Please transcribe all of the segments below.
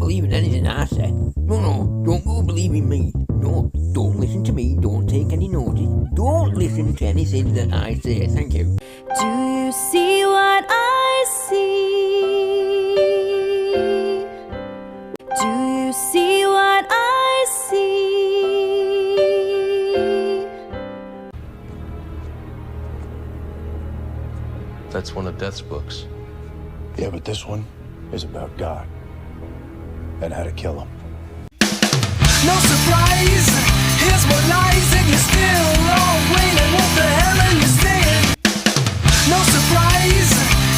believe in anything I say. No, don't go believing me. No, don't listen to me. Don't take any notice. Don't listen to anything that I say. Thank you. Do you see what I see? Do you see what I see? That's one of Death's books. Yeah, but this one is about God and how to kill him. No surprise, here's what lies and you're still all waiting. What the hell are you saying? No surprise,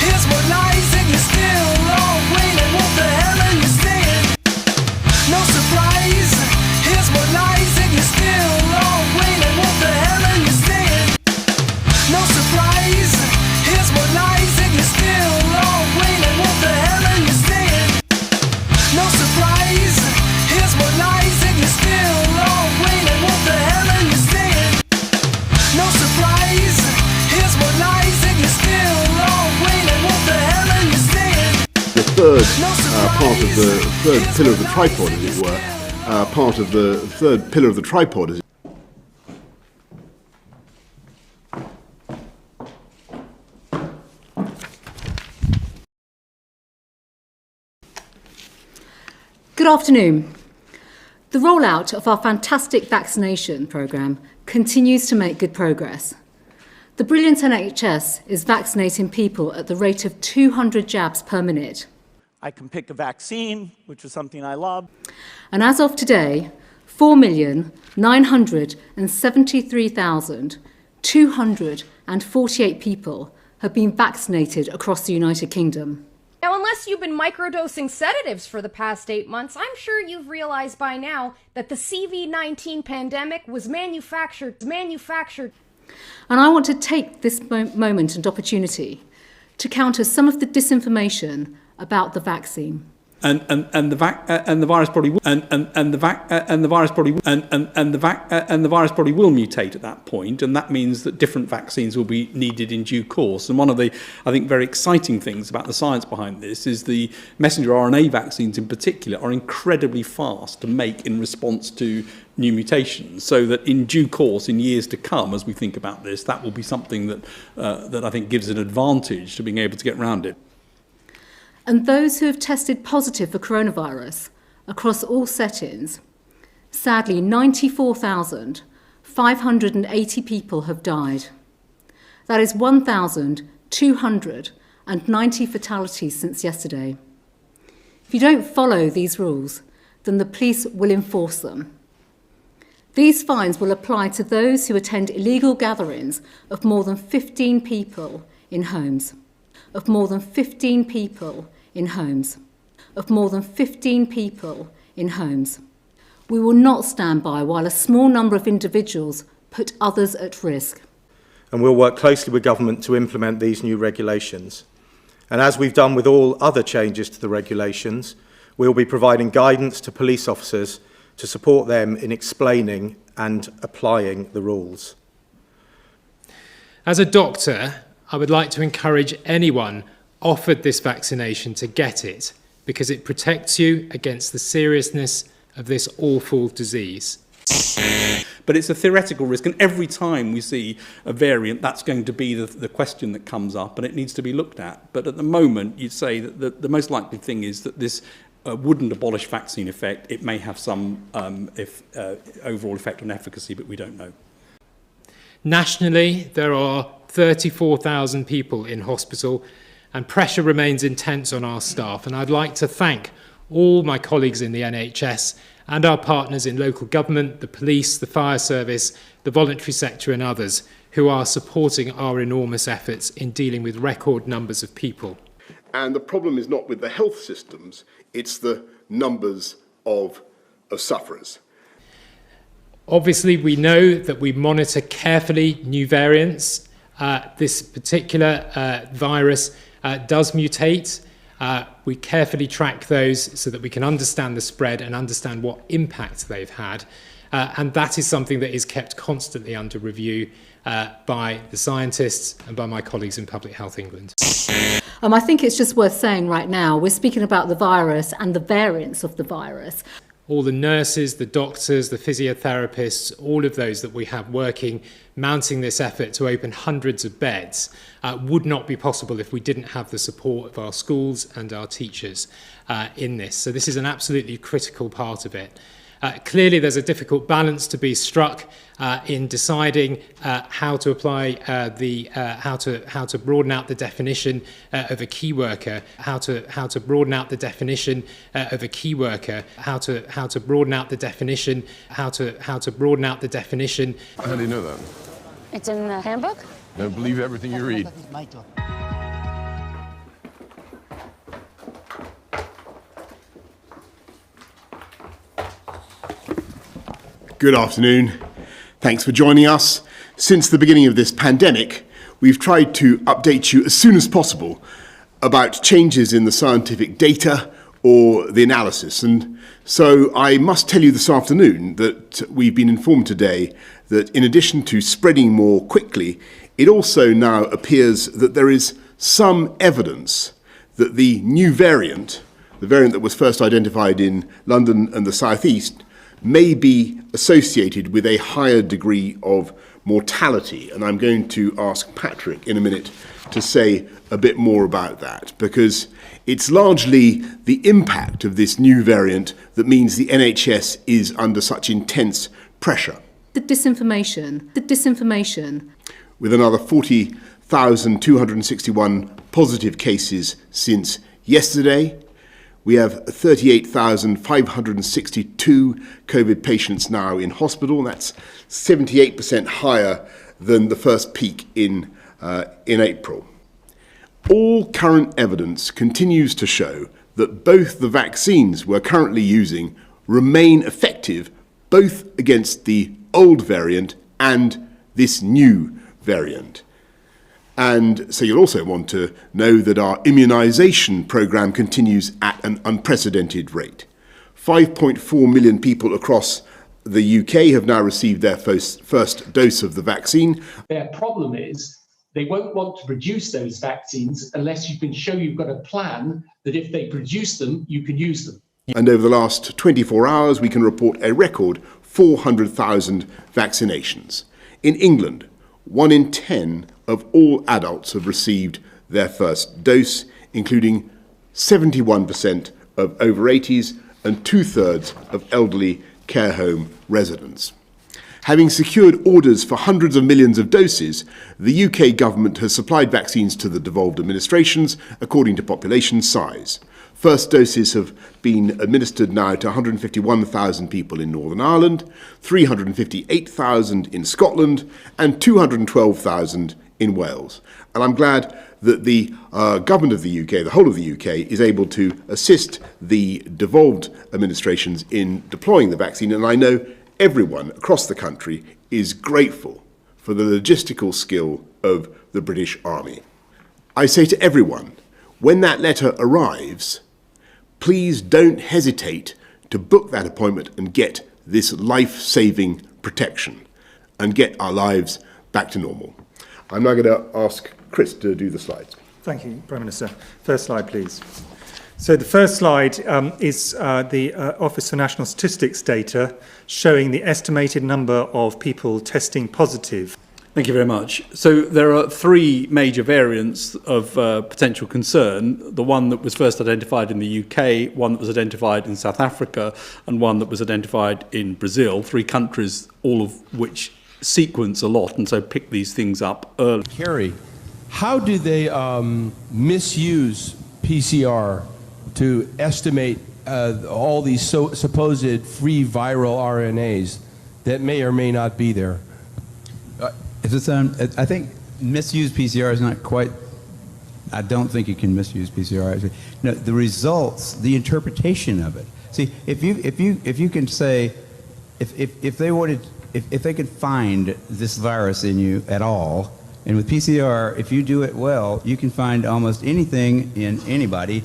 here's what lies and you're still all waiting. What the hell are you saying? No surprise, here's what lies and you're still all waiting. What the hell are you saying? No surprise, here's what lies and you're still all waiting. What the hell are you saying? No surprise, here's what lies and you're still all waiting. What the hell are you saying? No surprise, here's what lies and you're still all waiting. What the hell are you saying? The third part of the third pillar of the tripod, as it were, part of the third pillar of the tripod is. Good afternoon. The rollout of our fantastic vaccination programme continues to make good progress. The brilliant NHS is vaccinating people at the rate of 200 jabs per minute. I can pick a vaccine, which is something I love. And as of today, 4,973,248 people have been vaccinated across the United Kingdom. Now, unless you've been microdosing sedatives for the past 8 months, I'm sure you've realized by now that the CV-19 pandemic was manufactured. And I want to take this moment and opportunity to counter some of the disinformation about the vaccine. And the virus probably will mutate at that point, and that means that different vaccines will be needed in due course. And one of the, I think, very exciting things about the science behind this is the messenger RNA vaccines in particular are incredibly fast to make in response to new mutations, so that in due course, in years to come, as we think about this, that will be something that I think gives an advantage to being able to get around it. And those who have tested positive for coronavirus across all settings, sadly 94,580 people have died. That is 1,290 fatalities since yesterday. If you don't follow these rules, then the police will enforce them. These fines will apply to those who attend illegal gatherings of more than 15 people in homes. Of more than 15 people in homes. Of more than 15 people in homes. We will not stand by while a small number of individuals put others at risk. And we'll work closely with government to implement these new regulations. And as we've done with all other changes to the regulations, we'll be providing guidance to police officers to support them in explaining and applying the rules. As a doctor, I would like to encourage anyone offered this vaccination to get it, because it protects you against the seriousness of this awful disease. But it's a theoretical risk, and every time we see a variant, that's going to be the question that comes up, and it needs to be looked at. But at the moment, you'd say that the most likely thing is that this wouldn't abolish vaccine effect. It may have some overall effect on efficacy, but we don't know. Nationally, there are 34,000 people in hospital, and pressure remains intense on our staff. And I'd like to thank all my colleagues in the NHS and our partners in local government, the police, the fire service, the voluntary sector and others who are supporting our enormous efforts in dealing with record numbers of people. And the problem is not with the health systems, it's the numbers of sufferers. Obviously, we know that we monitor carefully new variants. This particular virus does mutate. We carefully track those so that we can understand the spread and understand what impact they've had. And that is something that is kept constantly under review by the scientists and by my colleagues in Public Health England. I think it's just worth saying right now, we're speaking about the virus and the variants of the virus. All the nurses, the doctors, the physiotherapists, all of those that we have working, mounting this effort to open hundreds of beds, would not be possible if we didn't have the support of our schools and our teachers in this. So this is an absolutely critical part of it. Clearly, there's a difficult balance to be struck in deciding how to apply how to broaden out the definition of a key worker, how to broaden out the definition of a key worker, how to broaden out the definition, how to broaden out the definition. How do you know that? It's in the handbook. Don't believe everything you read. Good afternoon. Thanks for joining us. Since the beginning of this pandemic, we've tried to update you as soon as possible about changes in the scientific data or the analysis. And so I must tell you this afternoon that we've been informed today that in addition to spreading more quickly, it also now appears that there is some evidence that the new variant, the variant that was first identified in London and the southeast, may be associated with a higher degree of mortality. And I'm going to ask Patrick in a minute to say a bit more about that, because it's largely the impact of this new variant that means the NHS is under such intense pressure. The disinformation. With another 40,261 positive cases since yesterday, we have 38,562 COVID patients now in hospital. That's 78% higher than the first peak in April. All current evidence continues to show that both the vaccines we're currently using remain effective both against the old variant and this new variant. And so you'll also want to know that our immunisation programme continues at an unprecedented rate. 5.4 million people across the UK have now received their first dose of the vaccine. Their problem is they won't want to produce those vaccines unless you can show you've got a plan that if they produce them, you can use them. And over the last 24 hours, we can report a record 400,000 vaccinations. In England, 1 in 10 of all adults have received their first dose, including 71% of over 80s and 2/3 of elderly care home residents. Having secured orders for hundreds of millions of doses, the UK government has supplied vaccines to the devolved administrations according to population size. First doses have been administered now to 151,000 people in Northern Ireland, 358,000 in Scotland, and 212,000 in Wales. And I'm glad that the government of the UK, the whole of the UK, is able to assist the devolved administrations in deploying the vaccine. And I know everyone across the country is grateful for the logistical skill of the British Army. I say to everyone, when that letter arrives, please don't hesitate to book that appointment and get this life-saving protection and get our lives back to normal. I'm now going to ask Chris to do the slides. Thank you, Prime Minister. First slide, please. So the first slide is the Office for National Statistics data showing the estimated number of people testing positive. Thank you very much. So there are three major variants of potential concern. The one that was first identified in the UK, one that was identified in South Africa, and one that was identified in Brazil. Three countries, all of which sequence a lot, and so pick these things up early. Kerry, how do they misuse PCR to estimate all these supposed free viral RNAs that may or may not be there? I think misuse PCR is not quite. I don't think you can misuse PCR. No, the results, the interpretation of it. See, if you can say, if they could find this virus in you at all, and with PCR, if you do it well, you can find almost anything in anybody.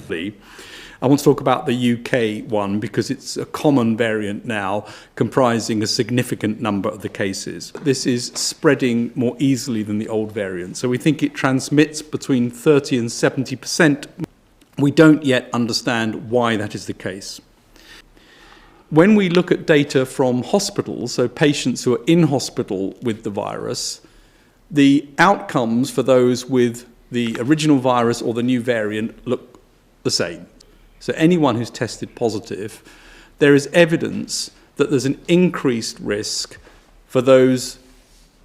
I want to talk about the UK one because it's a common variant now, comprising a significant number of the cases. This is spreading more easily than the old variant, so we think it transmits between 30 and 70%. We don't yet understand why that is the case. When we look at data from hospitals, so patients who are in hospital with the virus, the outcomes for those with the original virus or the new variant look the same. So anyone who's tested positive, there is evidence that there's an increased risk for those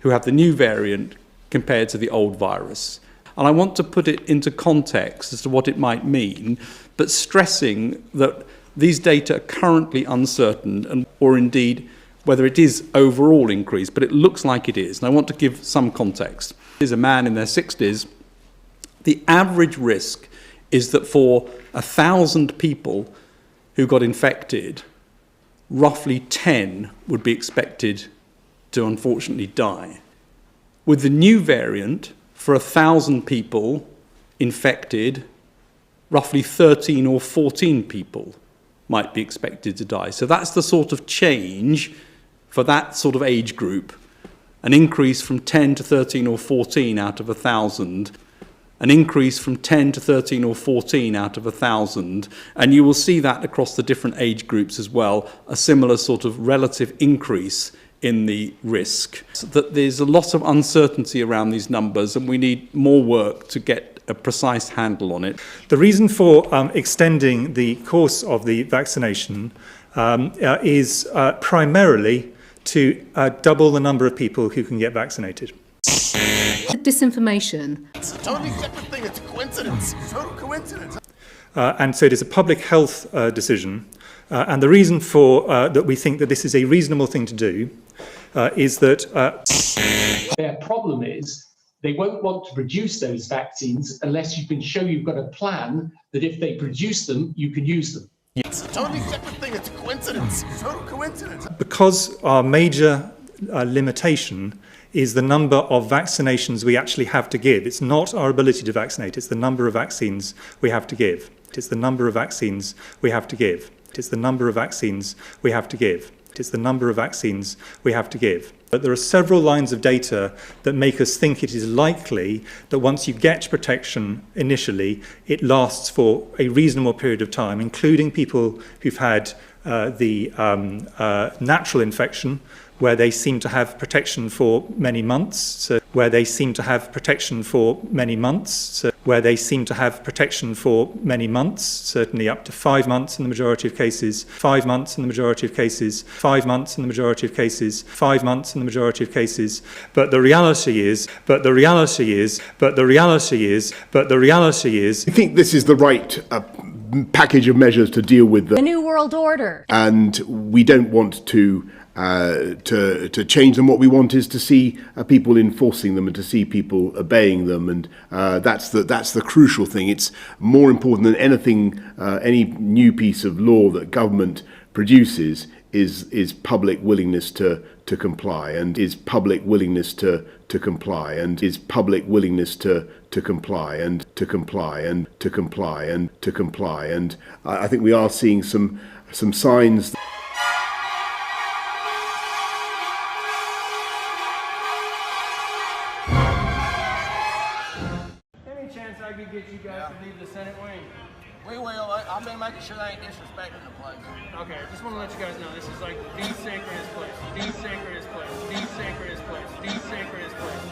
who have the new variant compared to the old virus. And I want to put it into context as to what it might mean, but stressing that these data are currently uncertain, or indeed whether it is overall increased, but it looks like it is. And I want to give some context. There's a man in their 60s. The average risk is that for 1,000 people who got infected, roughly 10 would be expected to unfortunately die. With the new variant, for 1,000 people infected, roughly 13 or 14 people might be expected to die. So that's the sort of change for that sort of age group, an increase from 10 to 13 or 14 out of 1,000, an increase from 10 to 13 or 14 out of 1,000, and you will see that across the different age groups as well, a similar sort of relative increase in the risk. So that there's a lot of uncertainty around these numbers, and we need more work to get a precise handle on it. The reason for extending the course of the vaccination is primarily to double the number of people who can get vaccinated. Disinformation. It's a totally separate thing. It's a coincidence. Total coincidence. And so it is a public health decision. And the reason for that we think that this is a reasonable thing to do is that their problem is they won't want to produce those vaccines unless you can show you've got a plan that if they produce them, you can use them. It's a totally separate thing. It's a coincidence. Total coincidence. Because our major limitation is the number of vaccinations we actually have to give. It's not our ability to vaccinate, it's the number of vaccines we have to give. It's the number of vaccines we have to give. It's the number of vaccines we have to give. It's the number of vaccines we have to give. But there are several lines of data that make us think it is likely that once you get protection initially, it lasts for a reasonable period of time, including people who've had the natural infection, where they seem to have protection for many months, so where they seem to have protection for many months, so where they seem to have protection for many months, certainly up to 5 months in the majority of cases, 5 months in the majority of cases, 5 months in the majority of cases, 5 months in the majority of cases. But the reality is, I think this is the right package of measures to deal with the New World Order. And we don't want to change them. What we want is to see people enforcing them and to see people obeying them, and that's the crucial thing. It's more important than anything, any new piece of law that government produces is public willingness to comply, and is public willingness to comply, and is public willingness to comply, and to comply, and to comply, and to comply. And I think we are seeing some signs. I could get you guys to leave the Senate wing. We will. I've been making sure they ain't disrespecting the place. Okay, I just want to let you guys know this is like the sacredest place. The sacredest place. The sacredest place. The sacredest place.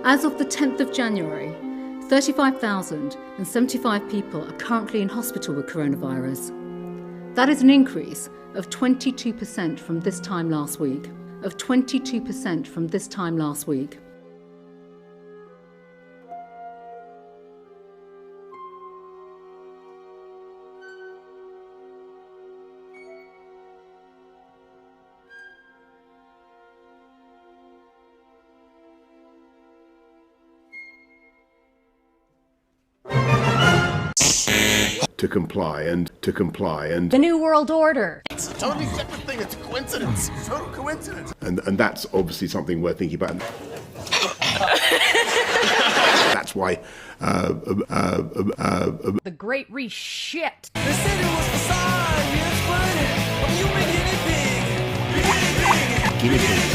As of the 10th of January, 35,075 people are currently in hospital with coronavirus. That is an increase of 22% from this time last week. To comply and The New World Order. It's a totally separate thing. It's a coincidence. Total coincidence. and that's obviously something we're thinking about. That's why The Great Re-shit. They said it was for science, but you make it big. guinea pigs